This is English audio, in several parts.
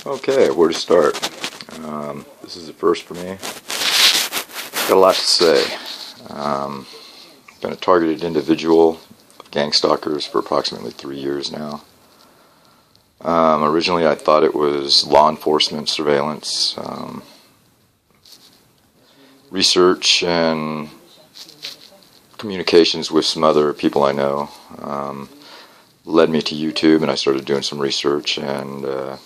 Okay, where to start? This is the first for me. Got a lot to say. Been a targeted individual of gang stalkers for approximately 3 years now. Originally I thought it was law enforcement surveillance, research and communications with some other people I know led me to YouTube, and I started doing some research and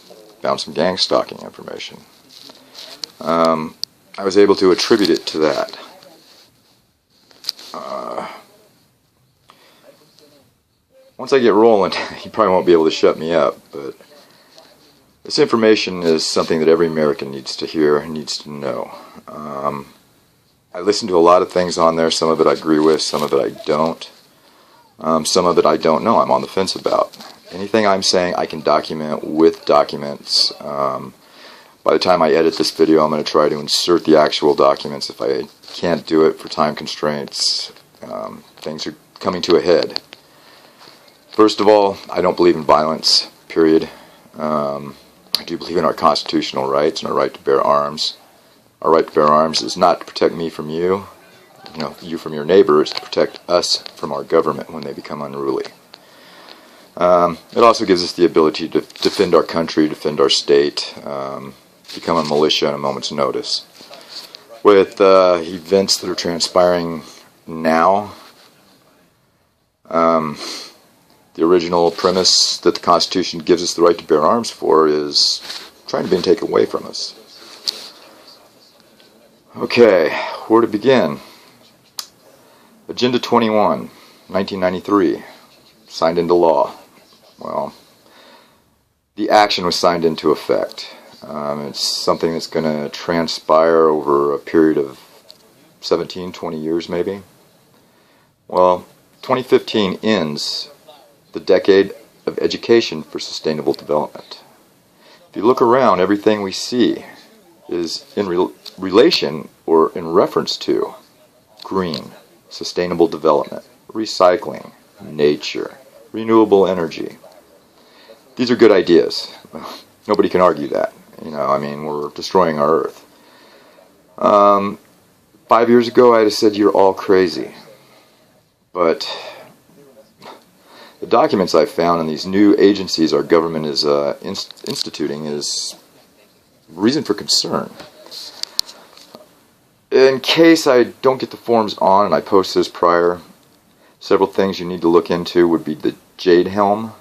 found some gang stalking information. I was able to attribute it to that. Once I get rolling, you probably won't be able to shut me up, but this information is something that every American needs to hear and needs to know. I listen to a lot of things on there. Some of it I agree with, some of it I don't. Some of it I don't know, I'm on the fence about. Anything I'm saying I can document with documents. By the time I edit this video, I'm going to try to insert the actual documents. If I can't do it for time constraints, things are coming to a head. First of all, I don't believe in violence, period. I do believe in our constitutional rights and our right to bear arms. Our right to bear arms is not to protect me from you, you from your neighbor. It's to protect us from our government when they become unruly. It also gives us the ability to defend our country, defend our state, become a militia at a moment's notice. With events that are transpiring now, the original premise that the Constitution gives us the right to bear arms for is trying to be taken away from us. Okay, where to begin? Agenda 21, 1993, signed into law. Well, the action was signed into effect. It's something that's going to transpire over a period of 17, 20 years maybe. Well, 2015 ends the decade of education for sustainable development. If you look around, everything we see is in relation or in reference to green, sustainable development, recycling, nature, renewable energy. These are good ideas. Nobody can argue that. We're destroying our Earth. 5 years ago, I'd have said you're all crazy. But the documents I found in these new agencies our government is instituting is reason for concern. In case I don't get the forms on and I post this prior, several things you need to look into would be the Jade Helm,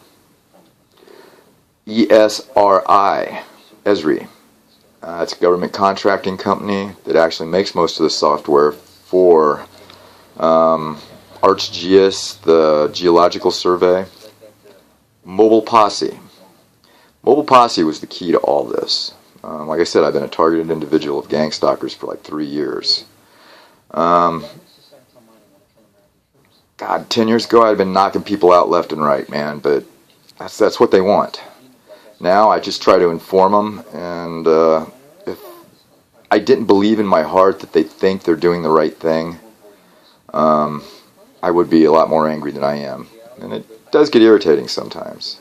ESRI. It's a government contracting company that actually makes most of the software for ArcGIS, the geological survey. MOBLE POSSE. MOBLE POSSE was the key to all this. Like I said, I've been a targeted individual of gang stalkers for like 3 years. God, 10 years ago I'd been knocking people out left and right, man, but that's what they want. Now I just try to inform them, and if I didn't believe in my heart that they think they're doing the right thing, I would be a lot more angry than I am. And it does get irritating sometimes.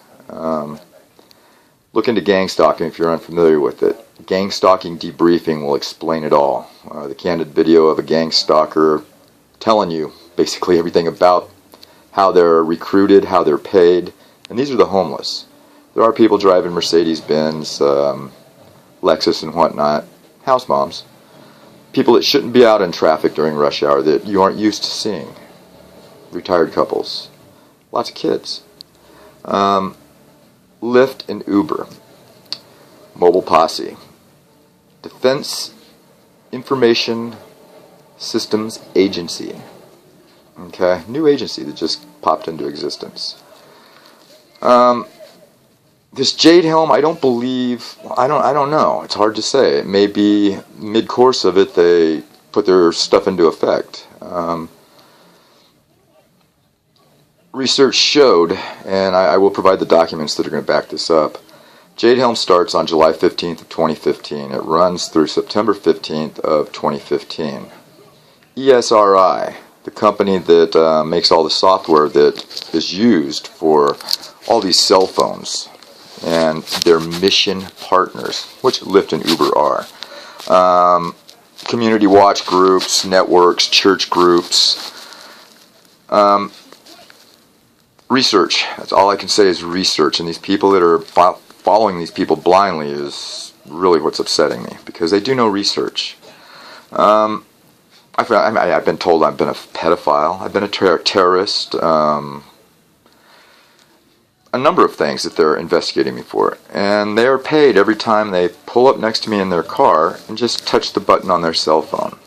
Look into gang stalking if you're unfamiliar with it. Gang stalking debriefing will explain it all. The candid video of a gang stalker telling you basically everything about how they're recruited, how they're paid. And these are the homeless. There are people driving Mercedes-Benz, Lexus and whatnot, house moms. People that shouldn't be out in traffic during rush hour that you aren't used to seeing. Retired couples. Lots of kids. Lyft and Uber. MOBLE POSSE. Defense Information Systems Agency. Okay, new agency that just popped into existence. This Jade Helm, I don't believe, I don't know. It's hard to say. It may be mid-course of it they put their stuff into effect. Research showed, and I will provide the documents that are going to back this up. Jade Helm starts on July 15th of 2015. It runs through September 15th of 2015. ESRI, the company that makes all the software that is used for all these cell phones, and their mission partners, which Lyft and Uber are. Community watch groups, networks, church groups. Research. That's all I can say is research. And these people that are following these people blindly is really what's upsetting me, because they do no research. I've been told I've been a pedophile. I've been a terrorist. A number of things that they're investigating me for. And they are paid every time they pull up next to me in their car and just touch the button on their cell phone.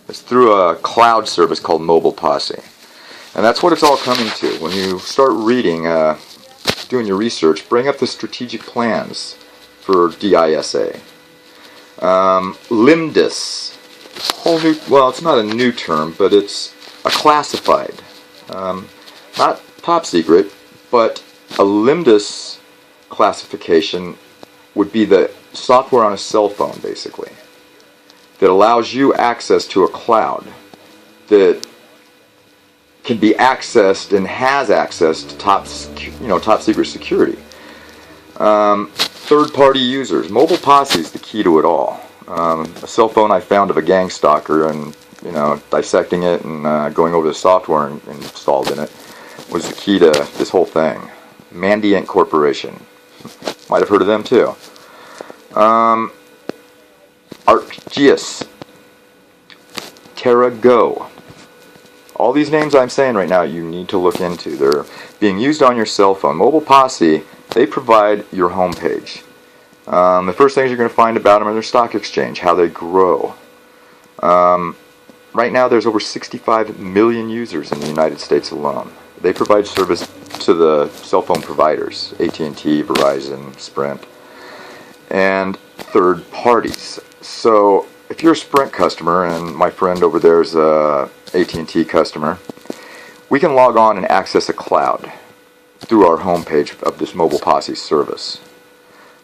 It's through a cloud service called MOBLE POSSE. And that's what it's all coming to. When you start reading, doing your research, bring up the strategic plans for DISA. LIMDIS. Whole new, well, it's not a new term, but it's a classified. Not top secret, but a LIMDIS classification would be the software on a cell phone, basically, that allows you access to a cloud that can be accessed and has access to top secret security. Third-party users. MOBLE POSSE is the key to it all. A cell phone I found of a gang stalker, and dissecting it and going over the software installed in it was the key to this whole thing. Mandiant Corporation. Might have heard of them too. ArcGIS. TerraGo. All these names I'm saying right now you need to look into. They're being used on your cell phone. MOBLE POSSE, they provide your homepage. The first things you're going to find about them are their stock exchange, how they grow. Right now there's over 65 million users in the United States alone. They provide service to the cell phone providers, AT&T, Verizon, Sprint, and third parties. So if you're a Sprint customer, and my friend over there is a AT&T customer, we can log on and access a cloud through our homepage of this MOBLE POSSE service.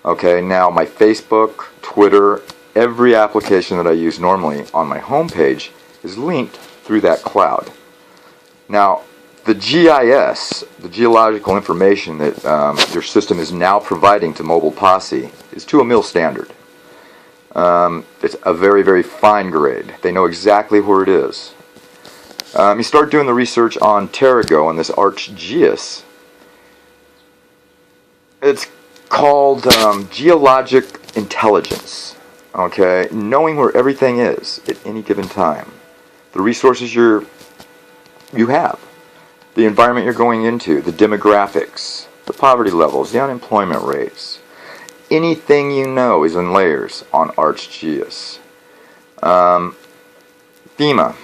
Okay, now my Facebook, Twitter, every application that I use normally on my homepage is linked through that cloud. Now, the GIS, the geological information that your system is now providing to MOBLE POSSE, is to a mil standard. It's a very, very fine grade. They know exactly where it is. You start doing the research on TerraGo and this ArcGIS. It's called geologic intelligence. Okay, knowing where everything is at any given time, the resources you have, the environment you're going into, the demographics, the poverty levels, the unemployment rates. Anything you know is in layers on ArcGIS. FEMA.